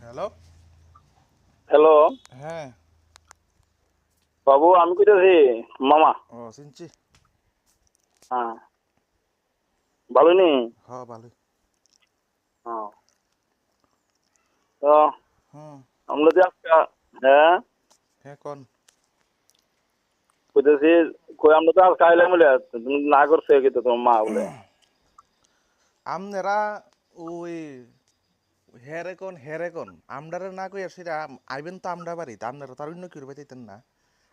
Hello. Hello হ্যাঁ। বাবু, আমি কইতেছি মামা। ও চিনছি। হ্যাঁ, ভালো নি? ভালোই। হ্যাঁ, তো হুম। আমরা যে আজকে, হ্যাঁ হ্যাঁ কোন। কইতেছি, কই আমরা তো আজকে আইলাম বলে তুমি না করছে কিন্তু তোমার মা বলে। আমনেরা ওই হেরে কোন আমরারে না কই সেটা আইবেন তো আমরা বাড়িতে আপনারা তার অন্য কেউ পাইতেন না।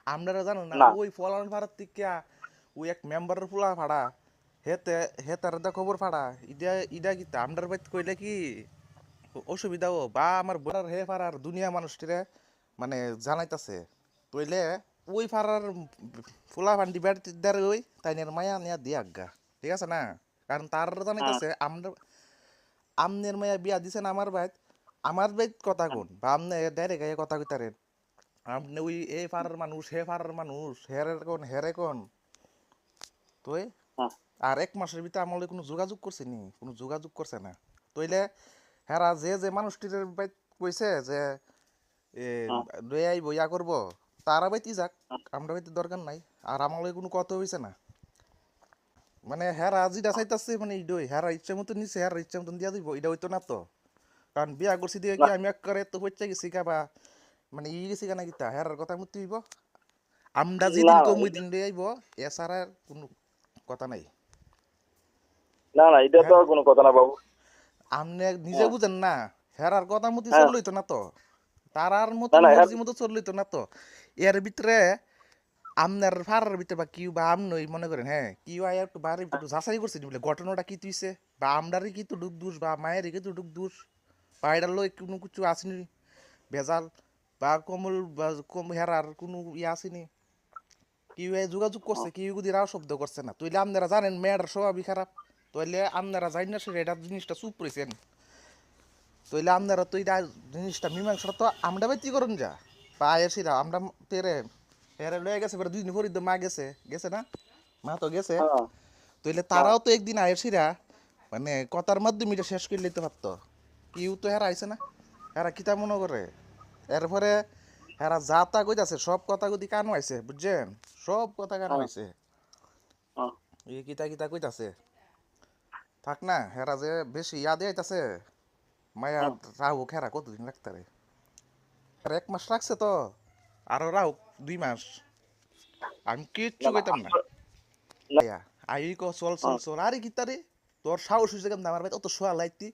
আপনারা জানো না না ওই ফলান ভারত থেকে ওই এক মেম্বারের ফুলা ফাড়া হেতে হেতার দা খবর ফাড়া ইডা ইডা কি আমরার বাইত কইলে কি অসুবিধা ও বা আমার বোনার হে ফাড়ার দুনিয়া মানুষটিরে মানে জানাইতাছে কইলে ওই ফাড়ার ফুলা ফান্ডি ব্যাটার ওই তাইনের মায়া নিয়া দিয়ে আজ্ঞা ঠিক আছে না। কারণ তার হ্যাঁ, জানাইতাছে আমরা আমনের মায়া বিয়া দিছেন আমার বাইত কথা কোন বা আমনে ডাইরেক্ট গায়ে কথা কইতারেন আপনি ওই এই ফাড়ার মানুষ হে ফাড়ার মানুষ হেরে কোন তুই হ্যাঁ, আর এক মাসের ভিতরে আমলে কোনো যোগাযোগ করছে নি কোনো যোগাযোগ করছে না তইলে হেরা যে যে মানুষটির বাইত কইছে যে এ হ্যাঁ, লই আইব ইয়া করবো তারা বাইতি যাক হ্যাঁ। আমরা বাইতে দরকার নাই আর আমলে কোনো কথা হইছে না মানে হেরা যেটা চাইতাছে মানে ইডই হেরা ইচ্ছা মতো নিছে হেরা ইচ্ছা মতন দিয়া দিব এটা হইতো না তো কারণ বিয়া করছি দিয়ে না কি আমি এক করে তো হচ্ছে গেছি কাবা মানে গেছি কেনা গীতা হেরার কথা মতো হইব আমরা না যেদিন না, কম ওই দিন লই আইব এছাড়া আর কোনো কথা নাই না না, এটা তো হ্যাঁ আর কোনো কথা না বাবু। আপনি নিজে হ্যাঁ, বুঝেন না হেরার কথা মতো হ্যাঁ, চললইতো না তো তারার না মতন না, হ্যাঁ, মর্জি মতো চললইতো না তো এর ভিতরে আমনের ফারার ভিতরে বা কিউ বা আমনই মনে করেন হ্যাঁ কিউ আয় একটু বাড়ি একটু যাচাই করছে নি বলে ঘটনাটা কি তুইছে বা আমরারই কি তো ডুক দোষ বা মায়ের কি তো ডুক দোষ বা এটার লই কোনো কিছু আসেনি ভেজাল বা কমল বা কম হেরার কোনো ইয়ে আসেনি কিউ এ যোগাযোগ করছে কিউ যদি রাও শব্দ করছে না তুইলে আপনারা জানেন মেয়েটার স্বভাবই খারাপ তাইলে আপনারা জানি না সে এটা জিনিসটা চুপ রয়েছেন তইলে আপনারা তো এটা জিনিসটা মীমাংসা তো আমরা বাইতি করুন যা বা এসিরা আমরা তেরে হেরে লয়ে গেছে পরে 2 দিন পরে তো মা গেছে গেছে না মা তো গেছে হ্যাঁ, তইলে হ্যাঁ, তারাও তো একদিন আয়েসিরা মানে কথার মাধ্যমে এটা শেষ করে নিতে পারতো কেউ তো হেরা আইছে না হেরা কিতা মনে করে এরপরে হেরা যা তা কইতাছে সব কথা কদি কানো আইছে বুঝছেন সব কথা কানো হ্যাঁ, আইছে হ্যাঁ, এই কিতা কিতা কইতাছে থাক না হেরা যে বেশি ইয়াদে আইতাছে মায়া হ্যাঁ। রাহু হেরা কতদিন রাখতারে আর 1 মাস রাখছে তো আরো রাহু 2 মাস আমি কিচ্ছু না না, কইতাম না না, আয়া আই কো চল চল হ্যাঁ, চল আরে কিতারে তোর সাহস হইছে কেমন আমার ভাই অত সোয়া লাইতি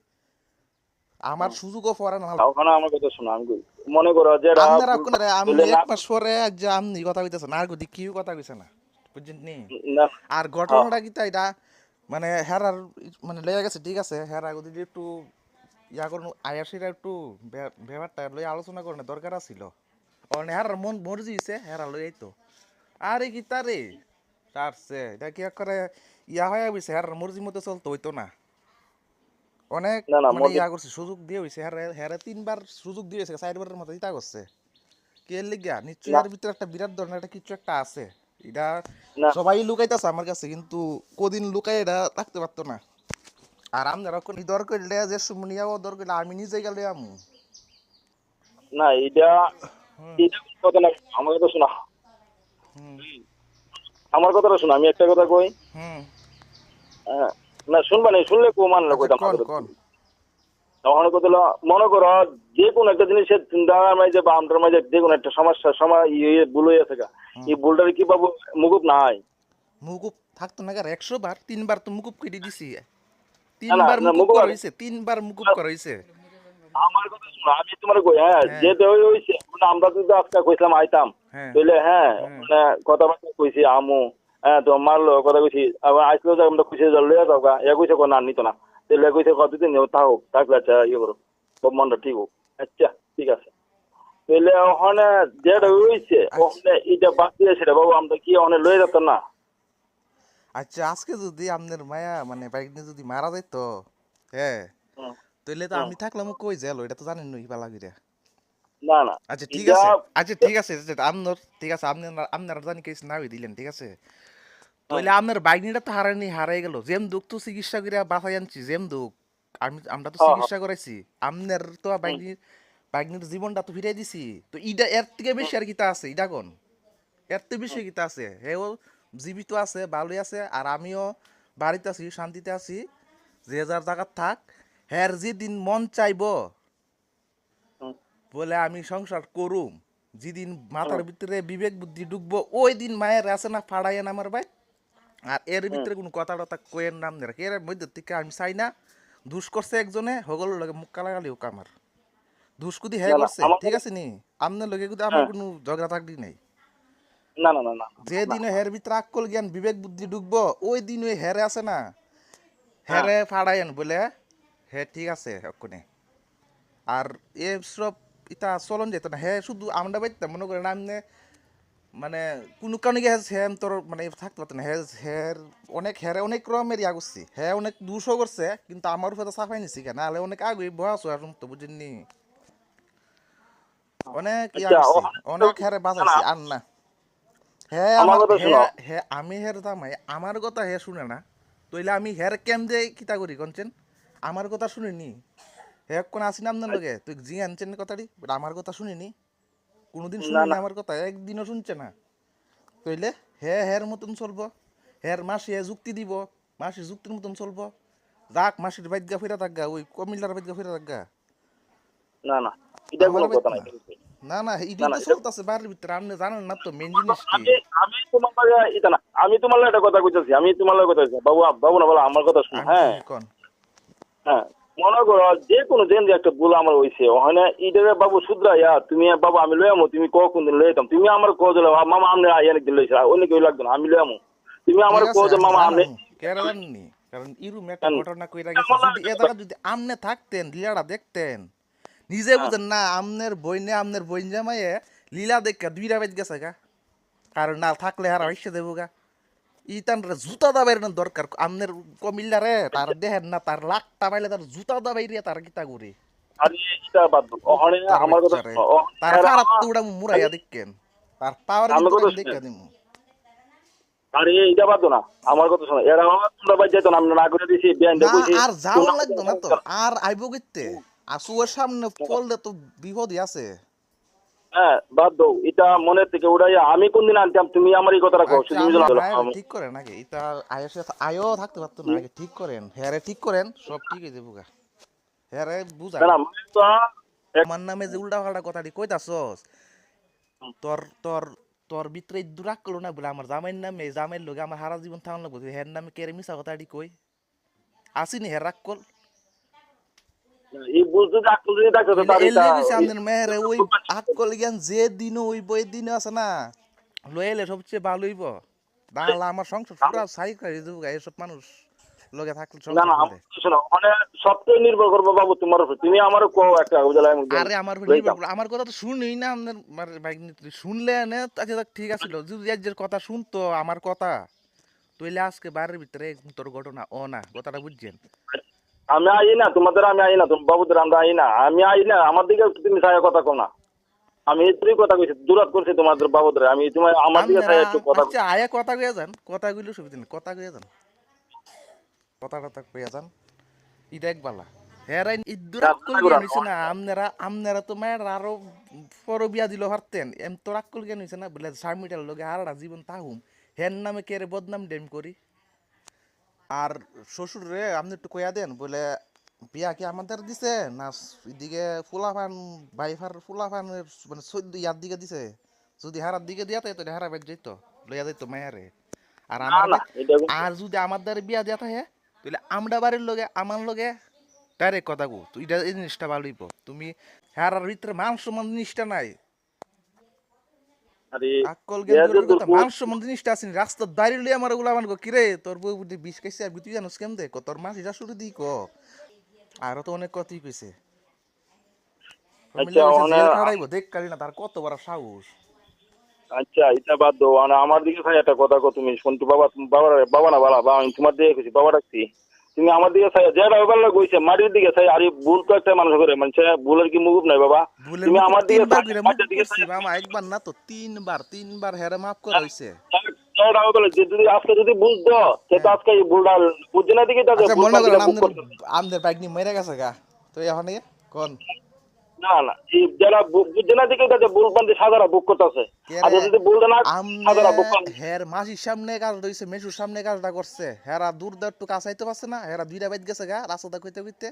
আমার হ্যাঁ। সুযোগও পড়ে না ওখানে আমার কথা শোনো, আমি কই, মনে করো যে এরা আপনারা ভুল কোন বলে আমনি না। 1 মাস পরে যে আমনি কথা কইতেছেন আর গদি কিউ কথা কইছে না বুঝছেন নি না, আর হ্যাঁ, ঘটনাটা কি তাই এটা মানে হেরার মানে লয়ে গেছে ঠিক আছে হেরা যদি একটু ইয়া করুন আয়াসিরা একটু ব্যাপারটা লই আলোচনা করার দরকার ছিল অনে হেরার মন মর্জি হইছে হেরা লই আইতো আরে কি তারে তারছে এটা কি করে ইয়া হয়ে গেছে হেরার মর্জি মতো চলতো হইতো না অনেক না না, মানে মসজিদ। ইয়া করছে সুযোগ দিয়ে হইছে হেরে হেরে 3 বার সুযোগ দিয়েছে 4 বারের মতো ইতা করছে কে লিগা নিশ্চয়ই না এর ভিতরে একটা বিরাট ধরনের একটা কিছু একটা আছে এটা না সবাই লুকাইতেছে আমার কাছে কিন্তু কদিন লুকাই এটা রাখতে পারতো না আর আপনারা কোন দর করলে যে সুমনিয়াও দর করলে আমি নিজে গেলে আমু না, এটা এটা কোনো কথা না। আমার কথা শোনা, হুম আমার কথাটা শোনো, আমি একটা কথা কই। হুম হ্যাঁ, না শুনবা না, শুনলে কো মানলে আচ্ছা কইতাম না কোন ধরো। কোন তখন কথা হলো, মনে করো যে কোনো একটা জিনিসের চিন্তার মাঝে বা আমটার মাঝে যে কোনো একটা সমস্যা সময় ভুল হয়ে থাকে, হুম এই ভুলটার কি পাবো? মুকুব নাই। মুকুব থাকতো না কার 100 বার 3 বার তো মুকুব কেটে দিছি না না 3 বার না, মুকুব মুকুব করা আছে। হয়েছে 3 বার মুকুব করা হয়েছে আমার কথা শোনো, আমি তোমার কই, হ্যাঁ, হ্যাঁ যেতে হইছে মানে আমরা যদি আজকে কইছিলাম আইতাম, হ্যাঁ তাইলে হ্যাঁ, হ্যাঁ মানে কথাবার্তা কইছি আমু, হ্যাঁ তো মারলো কথা কইছি, আবার আইসলো যে আমরা কইছি যে লইয়া যাও গা, এ কইছে কোন না নিত না, তাইলে কইছে কতদিন থাকুক, থাকলে আচ্ছা ইয়ে করো, সব মনটা ঠিক হোক। আচ্ছা, ঠিক আছে। তাইলে ওখানে যেটা হইছে আচ্ছা ওখানে এটা বাদ দিয়ে সেটা বাবু আমরা কি ওখানে লয়ে যেতাম না? আচ্ছা আজকে যদি আপনার মায়া মানে বাইকনি যদি মারা যাইতো হ্যাঁ হুম, তাইলে তো হুম। আমি থাকলাম কই যালো এটা তো জানেন নই বালা কইরা না না, আচ্ছা ঠিক এটা, আছে আচ্ছা ঠিক আছে আপনার ঠিক আছে আপনার জানি কেস না হই দিলেন ঠিক আছে হুম, তাইলে আপনার বাইকনিটা তো হারানি হারাই গেল যেম দুঃখ তো চিকিৎসা কইরা বাঁচাই আনছি যেম দুঃখ আমরা তো হ্যাঁ হ্যাঁ, চিকিৎসা করাইছি আপনার তো হুম, বাইকনি বাইকনির জীবনটা তো ফিরাই দিছি, তো ইটা এর থেকে বেশি আর কিতা আছে ইটা কোন, এর থেকে বেশি কিতা আছে? হেও জীবিত আছে, ভালোই আছে, আর আমিও বাড়িতে আছি, শান্তিতে আছি, যে যার জায়গার থাক। হ্যার যেদিন মন চাইবো বলে আমি সংসার করুম, যেদিন মাথার ভিতরে বিবেক বুদ্ধি ঢুকবো, ওই দিন মায়ের আছে না ফাড়াইয়েন আমার ভাই। আর এর ভিতরে কোনো কথা টথা কোয়ের নাম নেই, এর মধ্যে থেকে আমি চাই না। দুষ করছে একজনে, হগল লগে মুখ কালাগালি হোক আমার। দুষ্কুদি হে না না করছে, আমার ঠিক আছে নি? আপনার লগে কিন্তু আমার হ্যাঁ, কোনো ঝগড়া থাকলি নাই। না না না না যে না দিনে হের ভিতরে আক্কল জ্ঞান বিবেক বুদ্ধি ঢুকবো, ওই দিন ওই হেরে আছে না, হ্যাঁ হেরে ফাড়াইয়েন বলে হে ঠিক আছে অক্ষণে। আর এসব ইটা চলন যেত না, হে শুধু আমরা বাইতাম মনে করেন আমনে মানে কোনো কারণে গিয়ে হ্যাঁ তোর মানে থাকতে পারতো না। হের অনেক হেরে অনেক রকমের ইয়া করছি, হ্যাঁ অনেক দুশো করছে, কিন্তু আমার উপরে তো সাফাই নিছি কেন, নাহলে অনেক আগে বহাছো আর তো বুঝিনি। অনেক ইয়া আচ্ছা ও করছি, অনেক হেরে না না বাজাইছি আর না। হ্যাঁ আমার আমার কথা শোনো। হ্যাঁ হ্যাঁ আমি হের দামাই, আমার কথা হে শুনে না। তইলে আমি হের কেম দে কিতা করি কনছেন? আমার কথা শুনিনি। হে কোন আসি না আপনার লগে, তুই জি আনছেন কথাটি, but আমার কথা শুনিনি, কোনোদিন না শুনিনি না আমার কথা, একদিনও শুনছে না। কইলে হে হের মতন চলবো, হের মাসি হে যুক্তি দিব, মাসির যুক্তির মতন চলবো। যাক মাসির বাইক গা ফিরা থাকগা, ওই কমিল্লার বাইক গা ফিরা থাকগা, না না এটা আমার কোনো বাইক কথা নাই। না। না না না এটাই না তো এটা চলতেছে বাড়ির ভিতরে, আপনি জানেন না তো মেন শোনো, জিনিস কি। আমি আমি তোমার লাগে এটা না, আমি তোমার লাগে একটা কথা কইতেছি, আমি তোমার লাগে কথা কইছি বাবু, বাবু না বলো আমার কথা শোনো। আমি হ্যাঁ কইছি কোন হ্যাঁ, মনে করো যে কোনো দিন যে একটা ভুল আমার হইছে, ওখানে ইটারে বাবু শুধরাইয়া তুমি বাবু আমি লই আমো, তুমি কোন দিন লইতাম, তুমি আমার কো দিলে মামা আমনে আইয়া নাকি লইছে, অন্য কেউ লাগতো না, আমি লই আমো। তুমি আমার ঠিক কো আছে যে আমি মামা আমনে জানাম, কেরা জাননি, কারণ ইরুম একটা ঘটনা কইরা গেছে, আমার যদি লাগে এ একটা জায়গা কথা। যদি আমনে থাকতেন লীলাটা দেখতেন, নিজে হ্যাঁ, বুঝেন না আমনের বইন জামাইয়ে লীলা দেখা দুইটা বাইক গেছে গা, কারণ না থাকলে আর হইসে দেবো গা। ইতান রে জুতা দাবাইর না দরকার আমনের কমিল্লা রে, তার দেহের না তার লাখটা পাইলে তার জুতা দাবাইরিয়া তার কিতা করে। আর এটা বাদ দাও। ও ওখানে তার আমার কথা বাচ্চারে, শোনো, তার ওখানে ফারাত তো আমার উড়া মুরাইয়া দেখেন, তার পাওয়ার আমার কিন্তু কথা আমি শুনে, দেখা দিমু। আর এটা বাদ দাও না, আমার কথা শোনো, এরা তোমরা বাদ যাইতো না, আমরা না করে দিছি বিয়ানটা না কইছি আর যাওয়া তোমরা লাগতো না তো, আর আইব গিতে আসুয়ার সামনে পড়লে তো বিপদই আছে। হ্যাঁ বাদ দাও, এটা মনের থেকে উড়াইয়া আমি কোনদিন আনতাম, তুমি আমার এই কথাটা কও, আচ্ছা তুমি আপনার জানো। মায়ের ঠিক করেন আগে, এটা আয়ের সাথে আয়ও থাকতে পারতো না, আগে ঠিক করেন হ্যারে, ঠিক করেন সব ঠিক হয়ে যাবো গা। হ্যারে না বুঝান না মানে তো আমার নামে যে উল্টা পাল্টা কথাটি কইতাছস, তোর তোর তোর ভিতরে দুরাক করলো না বলে আমার জামাইয়ের নামে, জামাইয়ের লোকে আমার সারা জীবন থাকুন লাগবো, হের নামে কেড়ে মিশা কথাটি কই আসিনি হের রাগ কল। এই বুঝতে থাকতো যদি থাকতো তো তইলে তার এটা এলে কইছে আমাদের মেয়েরে ওই আকল জ্ঞান যে দিনও ওই বই দিনও আছে না, লয়ে এলে সবচেয়ে ভালো হইব। তাহলে আমার সংসার পুরা সাই করে দেবো গা, এসব মানুষ লগে থাকলে না সংসার না আমার করলে। কথা শোনো, মানে সবটাই নির্ভর করবো বাবু তোমার উপর, তুমি আমার কো একটা বুঝলে আমি আরে আমার উপর নির্ভর লইতাম। করে, আমার কথা তো শুনেই না আপনার বাইক নিতে, শুনলে না আচ্ছা যাক, ঠিক আছিল যদি আজকের কথা শুনতো আমার কথা, তইলে আজকে বাড়ির ভিতরে তোর ঘটনা ও না, কথাটা বুঝছেন। আমি আই না তোমাদের, আমি আই না তুমি বাবুদের, আমরা আই না, আমি আই না, আমার দিকে তুমি ছায়া কথা কো না। আমি এই কথা কইছি, দূরাত করছি তোমাদের বাবুদের, আমি তোমার আমার দিকে আপনারা ছায়া একটু কথা আচ্ছা আয়া কথা কইয়া যান, কথা কইলে সুবিধা নেই, কথা কইয়া যান, কথা টথা কইয়া যান, ইটা এক বালা। হেরা ইদ্দুর আক্কল জ্ঞান হইছে না, আপনারা তো মায়ের আরো পর বিয়া দিল পারতেন, এম তোর আক্কল জ্ঞান হইছে না বলে স্বামীটার লগে হারাটা জীবন তাহুম, হের নামে কে রে বদনাম ডেম করি। আর শ্বশুর রে আপনি একটু কইয়া দেন বলে বিয়া কি আমাদের দিছে না এদিকে ফুলাফান বাইফার ফুলাফানের মানে চোদ্দ ইয়ার দিকে দিছে, যদি হারার দিকে দিয়া তাই হারা বাইর যাইতো, লইয়া যাইতো মায়ারে। আর না আমার না বাইক, এটা আর যদি আমার দ্বারে বিয়া দিয়া থাকে তাহলে আমরা বাড়ির লগে আমার লগে ডাইরেক্ট কথা কো, তুই এটা এই জিনিসটা ভালো হইব। তুমি হারার ভিতরে মান সম্মান জিনিসটা নাই, আরে আকল জ্ঞান দূরের দূর কথা, মান সম্মান জিনিসটা আসেনি, রাস্তার দাঁড়িয়ে লই আমার ওগুলা মানবো কিরে তোর বউ বুদ্ধি বিষ খাইছে আর তুই জানোস কেমন দেখ তোর মাসি শাশুড়ি দিই ক, আরো তো অনেক কথাই কইছে, আচ্ছা ফ্যামিলি কইছে মানে জেল খাড়াইবো দেখ কালি না, তার কত বড় সাহস। আচ্ছা এটা বাদ দাও, মানে আমার দিকে ছায়া একটা কথা কো, তুমি শুনতো বাবা, বাবা বাবা না বালা, বাবা আমি তোমার দিকে কইছি, বাবা ডাকছি, তুমি আমার দিকে ছায়া যেটা ওবার কইছে মাটির দিকে ছায়া, আরে ভুল তো একটা মানুষ করে, মানে ভুলের কি মুখ নাই বাবা, ভুলের তুমি মুকুব আমার দিকে তিনবার করে মুকুব মাটির দিকে করছি ছায়া। মামা, একবার না তো তিনবার হেরে মাফ করা হইছে। যদি আজকে যদি বুঝতো সে তো হ্যাঁ আজকে এই ভুলটা বুঝছে না দিকে তাদের আচ্ছা ভুল মনে পাল্টিটা করেন বুক আমাদের করছে। আমাদের বাইক নিয়ে মেরে গেছে গা, তো এখন কোন না না এই যারা বুঝছে না দিকে তাদের ভুল বান্ধে সাদারা বুক করতেছে কে আর রে যদি বলতে না সাদারা বুক আমনে হের মাসির সামনে কাজ রইছে মেসুর সামনে কাজটা করছে হেরা দূর দূর একটু কাছাইতে পারছে না হেরা দুইটা বাইত গেছে গা রাস্তাটা কইতে কইতে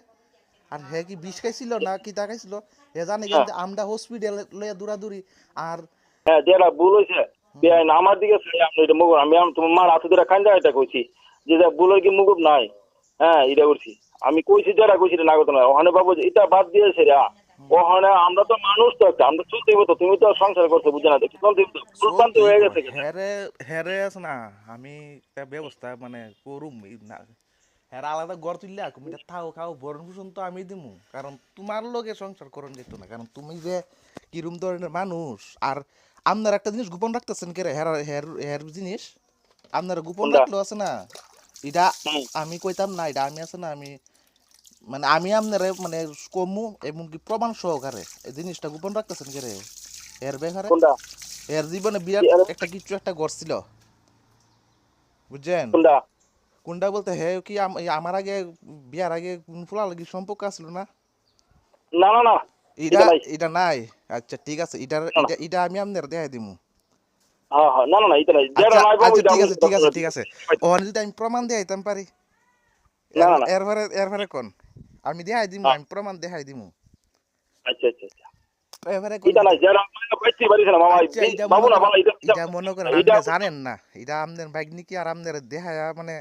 আর হে কি বিষ খাইছিল না কি তা খাইছিল হে জানে হ্যাঁ কিন্তু আমরা হসপিটালে লইয়া দৌড়াদৌড়ি আর হ্যাঁ যারা ভুল হয়েছে বেআইন আমার দিকে আপনি এটা মুগুর আমি তোমার মার হাতে ধরে খান্দা এটা কইছি যে যা ভুল কি মুগুর নাই হ্যাঁ এটা করছি আমি কইছি যারা কইছি এটা না করতে না ওখানে বাবু এটা বাদ দিয়েছে রে ওখানে আমরা তো মানুষ তো একটা আমরা চলতে হইব তো তুমি তো সংসার করছো বুঝে না দেখি চলতে হইব তো ভুলভ্রান্তি হয়ে গেছে হেরে হেরে আছে না আমি একটা ব্যবস্থা মানে করুম না হেরা আলাদা ঘর তুললে তুমি থাও খাও ভরণ পোষণ তো আমি দিমু কারণ তোমার লগে সংসার করণ যেত না কারণ তুমি যে কিরম ধরনের মানুষ আর আপনার একটা জিনিস গোপন রাখতেছেন কে রে হের হের হের জিনিস আপনার গোপন কোনটা? রাখলেও আছে না এটা হুম। আমি কইতাম না এটা আমি আছে না আমি মানে আমি আপনারে মানে কমু এমনকি প্রমাণ সহকারে এই জিনিসটা গোপন রাখতেছেন কে রে এর ব্যাপারে কোনটা এর জীবনে বিরাট একটা কিছু একটা গড়ছিল বুঝছেন কোনটা কোনটা বলতে হে কি আমার আগে বিয়ার আগে কোন ফুলা লাগি সম্পর্ক আছিল না না না না এটা এটা নাই এটা নাই আচ্ছা ঠিক আছে এটা না, না। এটা এটা আমি আপনার দেখাই দিমু হ্যাঁ হ্যাঁ না না না এটা নাই যারা আচ্ছা নাই বাবু আচ্ছা এটা ঠিক আছে ঠিক আছে ঠিক আছে ওখানে যদি আমি প্রমাণ দেখাইতাম পারি না না না এরপরে কোন আমি দেখাই দিমু হ্যাঁ, আমি প্রমাণ দেখাই দিমু আচ্ছা আচ্ছা আচ্ছা এরপরে কোন এটা নাই যারা পাইছি পারিস না মামা আচ্ছা এটা বাবু মনে না করেন বাবা এটা এটা মনে করেন এটা আপনি জানেন না এটা আপনার বাইক নাকি আর আপনার দেখায়া মানে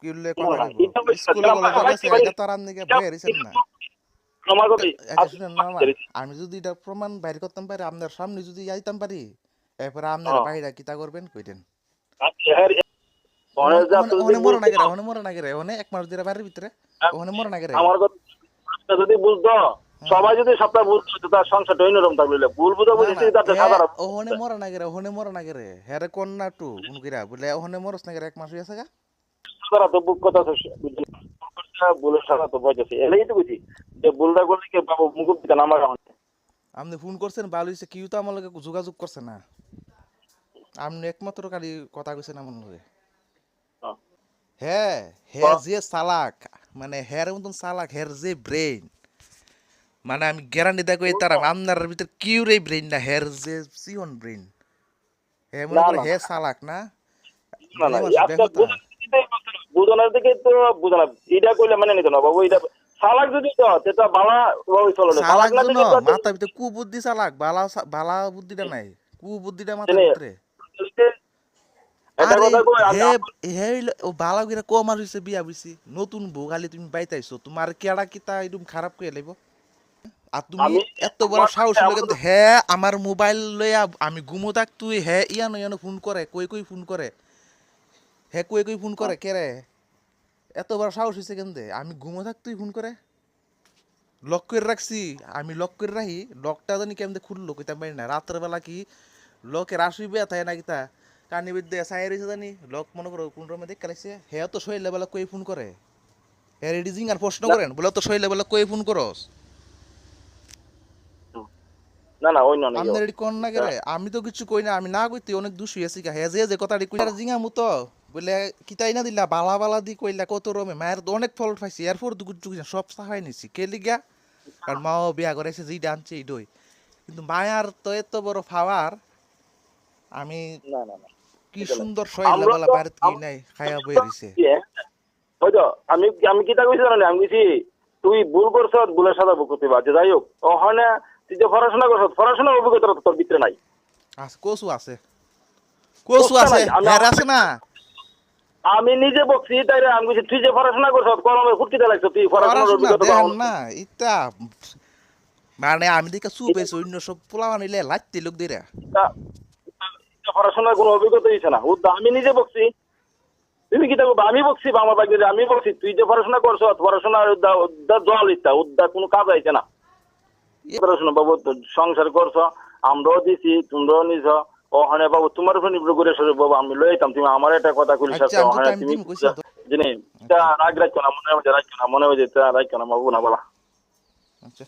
কি বললে কথা না কইব এটা স্কুলে যারা কলেজে পাইছি গেছে পারিস এটা তো আর আপনি বইয়া রইছেন না আমার কথা আচ্ছা শুনেন না মামা আমি যদি এটা প্রমাণ বাইর করতাম পারি আপনার সামনে যদি আইতাম পারি এরপরে আপনার বাইরা কিতা করবেন কইতেন আচ্ছা হ্যাঁ অনেক যা তুই ওখানে মরে না বুঝতো গেলে ওখানে মরে না গেলে ওখানে এক মাস ধরে বাড়ির ভিতরে ওখানে মরে না গেলে আমার কথা যদি বুঝতো সবাই যদি সবটা বুঝতো তার সংসারটা অন্যরকম থাকলে ভুল বুঝা বুঝেছি তাতে সাধারণ ওখানে মরে না গেলে ওখানে মরে না গেলে হ্যারে কোন না টু কোন কিরা বলে ওখানে মরস না গেলে এক মাস হইছে গা সাধারণ তো বুক কথা বলে সারা তো বলেছে এলেই তো বুঝি যে ভুলটা করলে কি বাবু মুখ দিতে আমার আপনি ফোন করছেন ভালো হয়েছে কেউ তো আমার লগে যোগাযোগ করছে না আপনি একমাত্র খালি কথা কইছেন আমার লগে হ্যাঁ হ্যাঁ যে চালাক মানে হের মতন চালাক হের যে ব্রেন মানে আমি গ্যারান্টি দেখো তার আপনার ভিতরে কিউর এই ব্রেন না হের যে সিওন ব্রেন হে মনে করে হে চালাক না না না দেখো তা বুঝানোর দিকে তো বুঝানো এটা করলে মানে নিত না বাবু এটা সালাক যদি তো সেটা বালা ভাবে চলো না চালাক সালাক না জন্য দিলে মাথা ভিতরে কুবুদ্ধি চালাক বালা বালা বুদ্ধিটা নাই কুবুদ্ধিটা মাথার ভিতরে এটা আরে কথা কই হে হে ও বালা গিরা কম আর হইছে বিয়া বুঝছি নতুন বউ খালি তুমি বাইতাইছো তোমার কেডা কিতা এরকম খারাপ করে লাইব আর তুমি আমি এত বড় সাহস হলো কিন্তু হে আমার মোবাইল লইয়া আমি ঘুমো থাক তুই হে ইয়ানো ইয়ানো ফোন করে কই কই ফোন করে হে কই কই ফোন করে কে রে এত বড় সাহস হইছে কেন্দে আমি ঘুমো থাক তুই ফোন করে লক করে রাখছি আমি লক করে রাখি লকটা জানি কেমনে খুললো কইতাম পারি না রাতের বেলা কি লকের আসিবে তাই না কিতা কানি বিদ্যে সাই রইছে জানি লক মনে করো কোন রুমে দেখ কালাইছে হে তো শৈলে বেলা কই ফোন করে হে রিডিং আর প্রশ্ন করেন বলে তো শৈলে বেলা কই ফোন করস না না অন্য নেই আপনার এটি কোন না করে আমি তো কিছু কই না আমি না কইতে অনেক দোষী আছি কা হে যে কথাটি কইলা জিঙা মুতো বলে কিতাই না দিলা বালা বালা দি কইলা কত রমে মায়ের তো অনেক ফল্ট পাইছি এরপর দুগুট সব সাহাই নিছি কে লিগা কারণ মাও বিয়া করেছে জি ডানছে ইডই কিন্তু মায়ার তো এত বড় ফাওয়ার আমি না না না কি সুন্দর শৈলা আমরা বালা তো বাড়িতে কি নাই খায়া বই রইছে হয়তো আমি আমি কি তা কইছি জানো আমি কইছি তুই ভুল করছ ভুলের সাথে ভুল করতে পারছিস যাই হোক ওখানে তুই যে পড়াশোনা করছ পড়াশোনার অভিজ্ঞতা তোর ভিতরে নাই আছে কসু আছে কসু কোসটা আছে নাই, আমি হের আছে না আমি নিজে বকছি তাই আমি কইছি তুই যে পড়াশোনা করছ কলমে ফুটকিতে লাগছ তুই পড়াশোনার পড়াশোনা অভিজ্ঞতা দেখেন পাও না ইটা মানে আমি দেখে চুপ হয়েছি অন্য সব পোলা নিলে লাইতে লোক দিয়ে পড়াশোনার কোনো অভিজ্ঞতা হইছে না আমি নিজে বকছি তুমি কি দেখো আমি বকছি বা আমার বাড়িতে আমি বকছি তুই যে পড়াশোনা করছ পড়াশোনার জল ইচ্ছা উদ্দা কোনো কাজ আইছে না পড়াশোনা বাবু সংসার করছ আমরাও দিছি তোমরাও নিছ ওখানে বাবু তোমার উপর নির্ভর করে সরে বাবু আমি লই আইতাম তুমি আমার একটা কথা কইলি আচ্ছা, আমি তো ওখানে time তুমি দিম কইছি তো। জিনি রাগ রাখছো না মনে হয় রাখছো না মনে হয় রাখছো না বাবু না বলা আচ্ছা